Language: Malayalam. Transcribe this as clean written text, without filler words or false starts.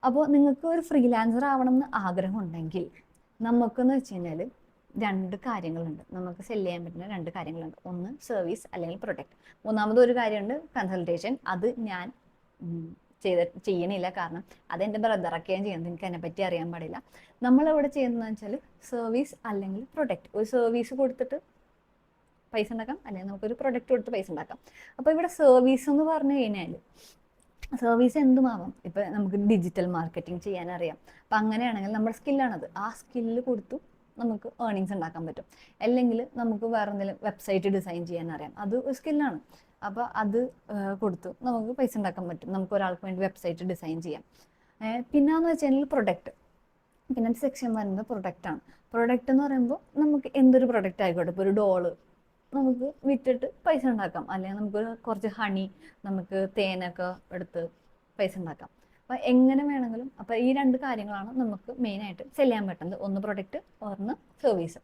അപ്പോൾ നിങ്ങൾക്ക് ഒരു ഫ്രീലാൻസർ ആവണം എന്ന് ആഗ്രഹമുണ്ടെങ്കിൽ നമുക്കെന്ന് വെച്ച് കഴിഞ്ഞാൽ രണ്ട് കാര്യങ്ങളുണ്ട്. നമുക്ക് സെല് ചെയ്യാൻ പറ്റുന്ന രണ്ട് കാര്യങ്ങളുണ്ട്. ഒന്ന് സർവീസ് അല്ലെങ്കിൽ പ്രൊഡക്റ്റ്. മൂന്നാമത് ഒരു കാര്യമുണ്ട് കൺസൾട്ടേഷൻ. അത് ഞാൻ ചെയ്യണില്ല, കാരണം അതെൻ്റെ ബ്രദറൊക്കെയാണ് ചെയ്യുന്നത്, എനിക്ക് അതിനെപ്പറ്റി അറിയാൻ പാടില്ല. നമ്മളിവിടെ ചെയ്യുന്നതെന്ന് വെച്ചാൽ സർവീസ് അല്ലെങ്കിൽ പ്രൊഡക്റ്റ്. ഒരു സർവീസ് കൊടുത്തിട്ട് പൈസ ഉണ്ടാക്കാം, അല്ലെങ്കിൽ നമുക്കൊരു പ്രൊഡക്റ്റ് കൊടുത്ത് പൈസ ഉണ്ടാക്കാം. അപ്പോൾ ഇവിടെ സർവീസ് എന്ന് പറഞ്ഞു കഴിഞ്ഞാൽ സർവീസ് എന്തുമാവാം. ഇപ്പം നമുക്ക് ഡിജിറ്റൽ മാർക്കറ്റിംഗ് ചെയ്യാനറിയാം. അപ്പം അങ്ങനെയാണെങ്കിൽ നമ്മുടെ സ്കില്ലാണത്. ആ സ്കില്ല് കൊടുത്തു നമുക്ക് ഏർണിങ്സ് ഉണ്ടാക്കാൻ പറ്റും. അല്ലെങ്കിൽ നമുക്ക് വേറെ എന്തെങ്കിലും വെബ്സൈറ്റ് ഡിസൈൻ ചെയ്യാനറിയാം, അത് ഒരു സ്കില്ലാണ്. അപ്പോൾ അത് കൊടുത്തു നമുക്ക് പൈസ ഉണ്ടാക്കാൻ പറ്റും. നമുക്ക് ഒരാൾക്ക് വേണ്ടി വെബ്സൈറ്റ് ഡിസൈൻ ചെയ്യാം. പിന്നെയെന്ന് വെച്ച് കഴിഞ്ഞാൽ പ്രൊഡക്റ്റ്. പിന്നെ സെക്ഷൻ വരുന്നത് പ്രൊഡക്റ്റാണ്. പ്രൊഡക്റ്റ് എന്ന് പറയുമ്പോൾ നമുക്ക് എന്തൊരു പ്രൊഡക്റ്റ് ആയിക്കോട്ടെ. ഇപ്പോൾ ഒരു ഡോള് നമുക്ക് വിറ്റിട്ട് പൈസ ഉണ്ടാക്കാം, അല്ലെങ്കിൽ നമുക്ക് കുറച്ച് ഹണി, നമുക്ക് തേനൊക്കെ എടുത്ത് പൈസ ഉണ്ടാക്കാം. അപ്പോൾ എങ്ങനെ വേണമെങ്കിലും. അപ്പോൾ ഈ രണ്ട് കാര്യങ്ങളാണ് നമുക്ക് മെയിനായിട്ട് സെല് ചെയ്യാൻ പറ്റുന്നത്. ഒന്ന് പ്രൊഡക്റ്റ്, ഒന്ന് സർവീസ്.